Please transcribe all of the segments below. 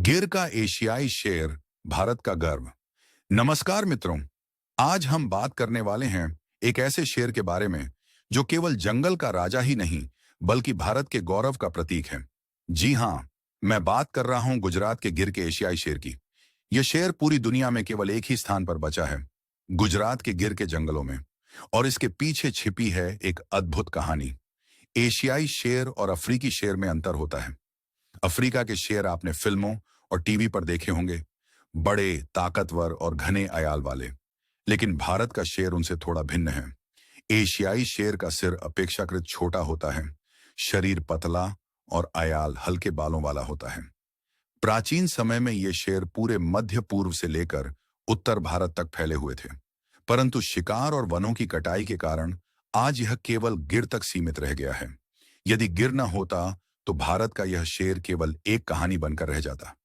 गिर का एशियाई शेर, भारत का गर्व। नमस्कार मित्रों, आज हम बात करने वाले हैं एक ऐसे शेर के बारे में जो केवल जंगल का राजा ही नहीं बल्कि भारत के गौरव का प्रतीक है। जी हाँ, मैं बात कर रहा हूं गुजरात के गिर के एशियाई शेर की। यह शेर पूरी दुनिया में केवल एक ही स्थान पर बचा है, गुजरात के गिर के जंगलों में। और इसके पीछे छिपी है एक अद्भुत कहानी। एशियाई शेर और अफ्रीकी शेर में अंतर होता है। अफ्रीका के शेर आपने फिल्मों और टीवी पर देखे होंगे, बड़े, ताकतवर और घने अयाल वाले। लेकिन भारत का शेर उनसे थोड़ा भिन्न है। एशियाई शेर का सिर अपेक्षाकृत छोटा होता है, शरीर पतला और अयाल हल्के बालों वाला होता है। प्राचीन समय में ये शेर पूरे मध्य पूर्व से लेकर उत्तर भारत तक फैले हुए थे, परंतु शिकार और वनों की कटाई के कारण आज यह केवल गिर तक सीमित रह गया है। यदि गिर न होता तो भारत का यह शेर केवल एक कहानी बनकर रह जाता।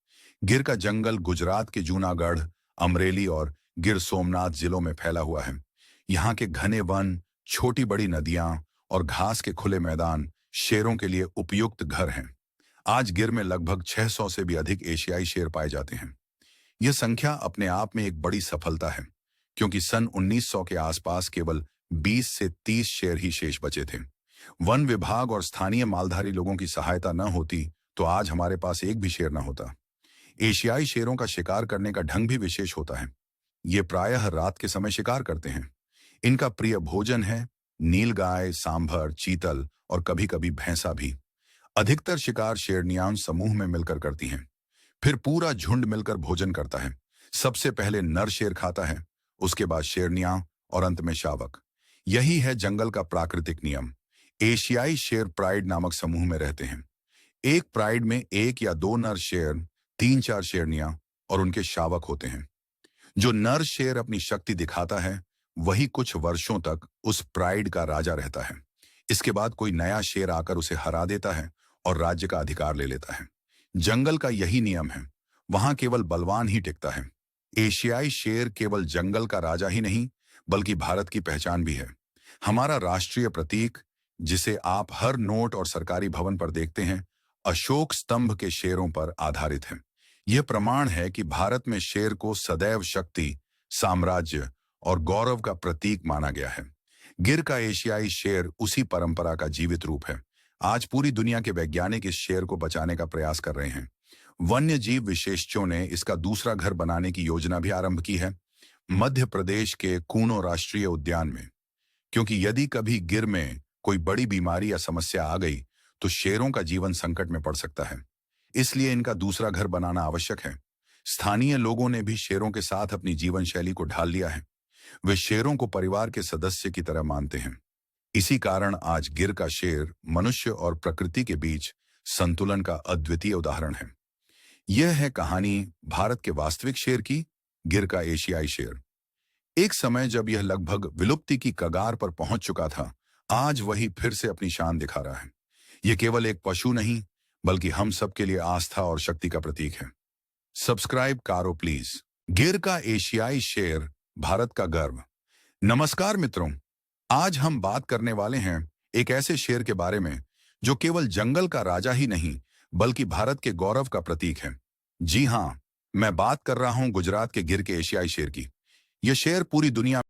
गिर का जंगल गुजरात के जूनागढ़, अमरेली और गिर सोमनाथ जिलों में फैला हुआ है। यहाँ के घने वन, छोटी बड़ी नदियां और घास के खुले मैदान शेरों के लिए उपयुक्त घर हैं। आज गिर में लगभग 600 से भी अधिक एशियाई शेर पाए जाते हैं। यह संख्या अपने आप में एक बड़ी सफलता है, क्योंकि सन 1900 के आसपास केवल 20 से 30 शेर ही शेष बचे थे। वन विभाग और स्थानीय मालधारी लोगों की सहायता न होती तो आज हमारे पास एक भी शेर न होता। एशियाई शेरों का शिकार करने का ढंग भी विशेष होता है। ये प्रायः रात के समय शिकार करते हैं। इनका प्रिय भोजन है नीलगाय, सांभर, चीतल और कभी-कभी भैंसा भी। अधिकतर शिकार शेरनियां समूह में मिलकर करती हैं। फिर पूरा झुंड मिलकर भोजन करता है। सबसे पहले नर शेर खाता है, उसके बाद शेरनियां और अंत में शावक। यही है जंगल का प्राकृतिक नियम। एशियाई शेर प्राइड नामक समूह में रहते हैं। एक प्राइड में एक या दो नर शेर, 3-4 शेरनियां और उनके शावक होते हैं। जो नर शेर अपनी शक्ति दिखाता है वही कुछ वर्षों तक उस प्राइड का राजा रहता है। इसके बाद कोई नया शेर आकर उसे हरा देता है और राज्य का अधिकार ले लेता है। जंगल का यही नियम है, वहां केवल बलवान ही टिकता है। एशियाई शेर केवल जंगल का राजा ही नहीं बल्कि भारत की पहचान भी है। हमारा राष्ट्रीय प्रतीक, जिसे आप हर नोट और सरकारी भवन पर देखते हैं, अशोक स्तंभ के शेरों पर आधारित है। यह प्रमाण है कि भारत में शेर को सदैव शक्ति, साम्राज्य और गौरव का प्रतीक माना गया है। गिर का एशियाई शेर उसी परंपरा का जीवित रूप है। आज पूरी दुनिया के वैज्ञानिक इस शेर को बचाने का प्रयास कर रहे हैं। वन्य जीव विशेषज्ञों ने इसका दूसरा घर बनाने की योजना भी आरंभ की है, मध्य प्रदेश के कूनो राष्ट्रीय उद्यान में। क्योंकि यदि कभी गिर में कोई बड़ी बीमारी या समस्या आ गई तो शेरों का जीवन संकट में पड़ सकता है। इसलिए इनका दूसरा घर बनाना आवश्यक है। स्थानीय लोगों ने भी शेरों के साथ अपनी जीवन शैली को ढाल लिया है। वे शेरों को परिवार के सदस्य की तरह मानते हैं। इसी कारण आज गिर का शेर मनुष्य और प्रकृति के बीच संतुलन का अद्वितीय उदाहरण है। यह है कहानी भारत के वास्तविक शेर की, गिर का एशियाई शेर। एक समय जब यह लगभग विलुप्ति की कगार पर पहुंच चुका था, आज वही फिर से अपनी शान दिखा रहा है। यह केवल एक पशु नहीं बल्कि हम सबके लिए आस्था और शक्ति का प्रतीक है। सब्सक्राइब करो प्लीज। गिर का एशियाई शेर, भारत का गर्व। नमस्कार मित्रों, आज हम बात करने वाले हैं एक ऐसे शेर के बारे में जो केवल जंगल का राजा ही नहीं बल्कि भारत के गौरव का प्रतीक है। जी हाँ, मैं बात कर रहा हूं गुजरात के गिर के एशियाई शेर की। यह शेर पूरी दुनिया